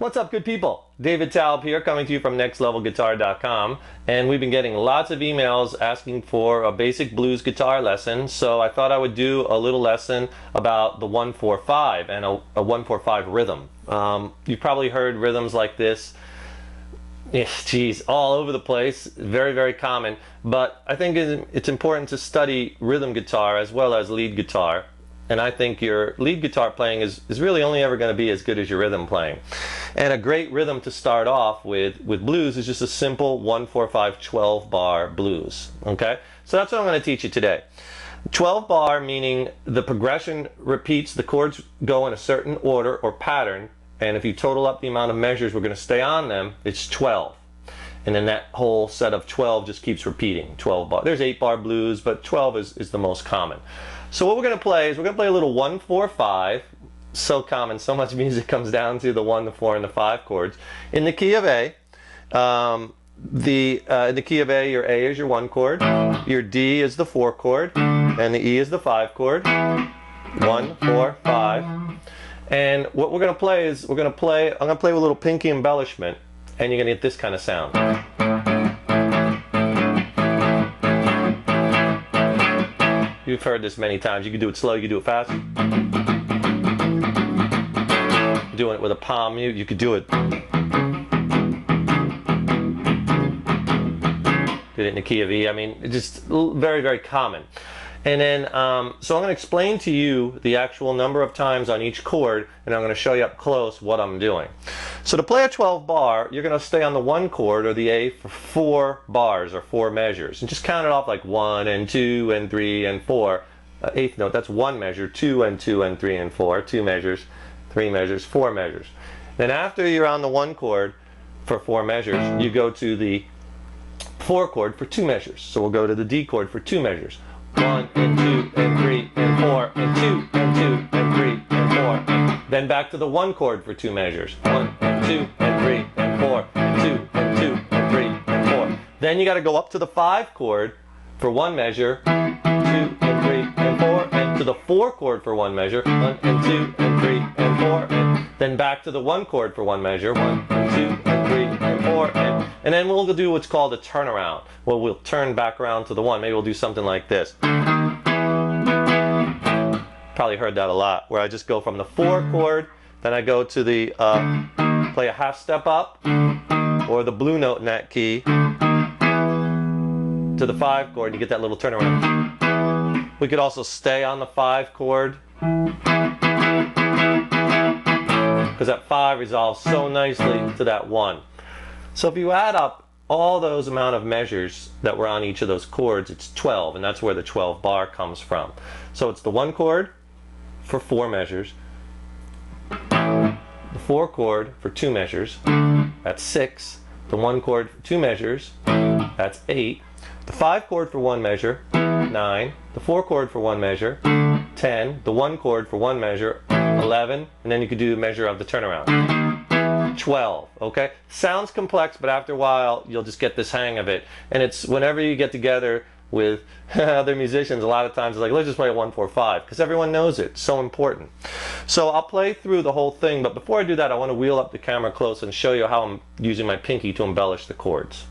What's up, good people? David Taub here, coming to you from nextlevelguitar.com, and we've been getting lots of emails asking for a basic blues guitar lesson, so I thought I would do a little lesson about the 1-4-5 and a 1-4-5 rhythm. You've probably heard rhythms like this, all over the place, very, very common, but I think it's important to study rhythm guitar as well as lead guitar. And I think your lead guitar playing is really only ever going to be as good as your rhythm playing. And a great rhythm to start off with blues is just a simple 1-4-5 12 bar blues. Okay? So that's what I'm going to teach you today. 12 bar meaning the progression repeats, the chords go in a certain order or pattern, and if you total up the amount of measures we're going to stay on them, it's 12. And then that whole set of 12 just keeps repeating, 12 bar. There's 8 bar blues, but 12 is the most common. So what we're going to play is we're going to play a little 1-4-5. So common, so much music comes down to the 1, the 4, and the 5 chords. In the key of A, in the key of A, your A is your 1 chord, your D is the 4 chord, and the E is the 5 chord. 1, 4, 5. And what we're going to play is I'm going to play with a little pinky embellishment, and you're going to get this kind of sound. You've heard this many times. You can do it slow, you can do it fast. Doing it with a palm mute, you could do it. Did it in the key of E. I mean, it's just very, very common. And then, so I'm going to explain to you the actual number of times on each chord, and I'm going to show you up close what I'm doing. So to play a 12 bar, you're going to stay on the 1 chord or the A for 4 bars or 4 measures. And just count it off like 1 and 2 and 3 and 4. 8th note, that's 1 measure, 2 and 2 and 3 and 4. 2 measures, 3 measures, 4 measures. Then after you're on the 1 chord for 4 measures, you go to the 4 chord for 2 measures. So we'll go to the D chord for 2 measures. 1 and 2 and 3 and 4 and 2 and 2 and 3 and 4. Then back to the 1 chord for 2 measures. 1 and 2 and 3 and 4 and 2 and 2 and 3 and 4. Then you got to go up to the 5 chord for 1 measure, 2 and 3 and 4, and to the 4 chord for 1 measure, 1 and 2 and 3 and 4, and then back to the 1 chord for 1 measure, 1 and 2 and 3 and 4, and then we'll do what's called a turnaround. Well, we'll turn back around to the 1. Maybe we'll do something like this. Probably heard that a lot, where I just go from the 4 chord, then I go to the, play a half step up, or the blue note in that key, to the 5 chord, and you get that little turnaround. We could also stay on the 5 chord, because that 5 resolves so nicely to that 1. So if you add up all those amount of measures that were on each of those chords, it's 12, and that's where the 12 bar comes from. So it's the 1 chord for 4 measures, the 4 chord for 2 measures, that's 6, the 1 chord for 2 measures, that's 8, the 5 chord for 1 measure, 9, the 4 chord for 1 measure, 10, the 1 chord for 1 measure, 11, and then you could do the measure of the turnaround. 12, okay? Sounds complex, but after a while you'll just get this hang of it. And it's whenever you get together with other musicians, a lot of times it's like, let's just play a 1-4-5, because everyone knows it. It's so important. So I'll play through the whole thing, but before I do that, I want to wheel up the camera close and show you how I'm using my pinky to embellish the chords.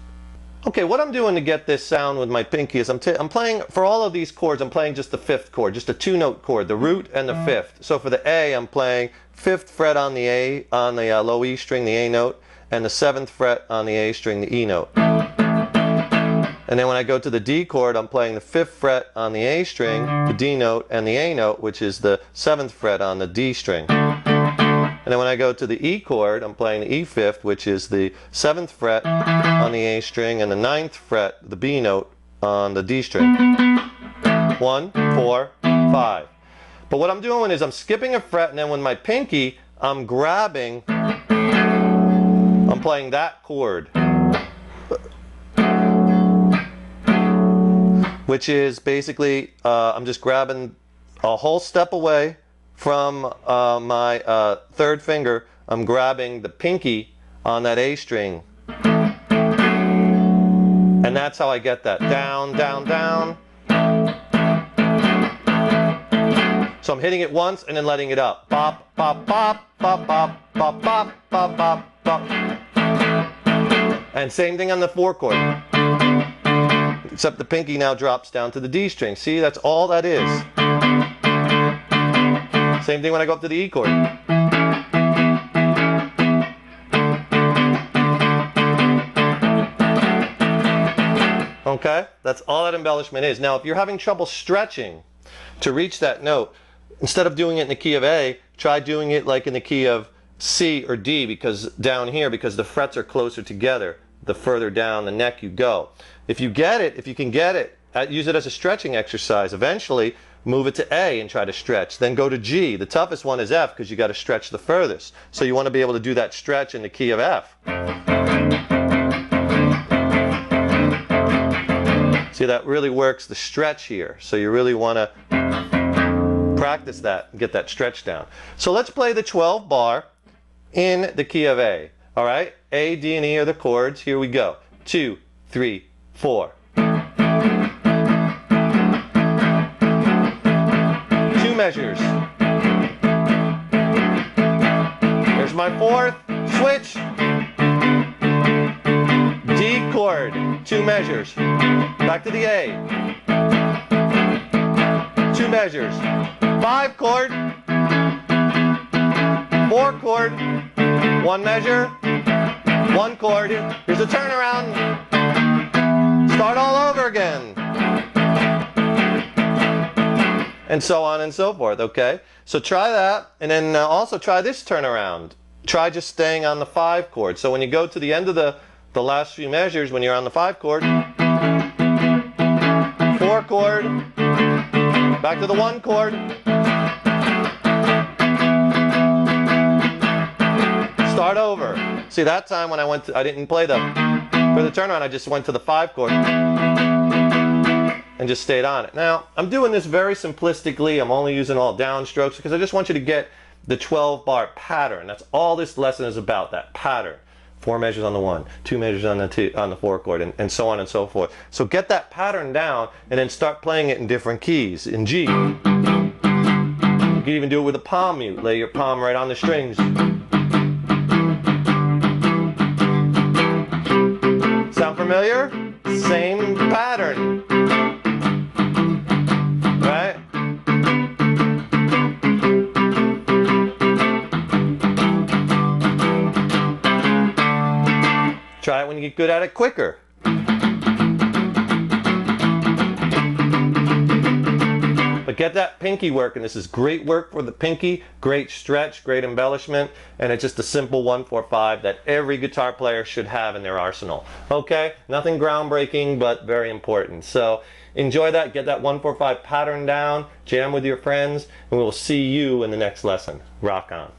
Okay, what I'm doing to get this sound with my pinky is I'm playing, for all of these chords, I'm playing just the 5th chord, just a 2-note chord, the root and the 5th. So for the A, I'm playing 5th fret on the A, on the low E string, the A note, and the 7th fret on the A string, the E note. And then when I go to the D chord, I'm playing the 5th fret on the A string, the D note, and the A note, which is the 7th fret on the D string. And then when I go to the E chord, I'm playing the E 5th, which is the 7th fret on the A string, and the 9th fret, the B note, on the D string. 1, 4, 5. But what I'm doing is I'm skipping a fret, and then with my pinky, I'm grabbing, I'm playing that chord, which is basically, I'm just grabbing a whole step away from my 3rd finger. I'm grabbing the pinky on that A string, and that's how I get that down, down, down. So I'm hitting it once and then letting it up. Bop, bop, bop, bop, bop, bop, bop, bop, bop, bop. And same thing on the 4 chord. Except the pinky now drops down to the D string. See, that's all that is. Same thing when I go up to the E chord. Okay, that's all that embellishment is. Now, if you're having trouble stretching to reach that note, instead of doing it in the key of A, try doing it like in the key of C or D, because down here, because the frets are closer together, the further down the neck you go. If you get it, if you can get it, use it as a stretching exercise. Eventually, move it to A and try to stretch. Then go to G. The toughest one is F because you got to stretch the furthest. So you want to be able to do that stretch in the key of F. See, that really works the stretch here. So you really want to practice that and get that stretch down. So let's play the 12 bar in the key of A. All right? A, D, and E are the chords. Here we go. 2, 3, 4. 2 measures. Here's my 4th. Switch. D chord. 2 measures. Back to the A. 2 measures. 5 chord. 4 chord. 1 measure. 1 chord. Here's a turnaround. Start all over again. And so on and so forth, okay? So try that, and then also try this turnaround. Try just staying on the 5 chord. So when you go to the end of the last few measures, when you're on the 5 chord, 4 chord, back to the 1 chord, start over. See, that time when I didn't play for the turnaround, I just went to the 5 chord and just stayed on it. Now, I'm doing this very simplistically. I'm only using all downstrokes because I just want you to get the 12 bar pattern. That's all this lesson is about, that pattern. 4 measures on the 1, 2 measures on the 4 chord, and so on and so forth. So get that pattern down and then start playing it in different keys. In G. You can even do it with a palm mute. Lay your palm right on the strings. Sound familiar? Same pattern. Right? Try it when you get good at it quicker. But get that pinky working. This is great work for the pinky, great stretch, great embellishment, and it's just a simple 1-4-5 that every guitar player should have in their arsenal. Okay? Nothing groundbreaking, but very important. So enjoy that, get that 1-4-5 pattern down, jam with your friends, and we will see you in the next lesson. Rock on.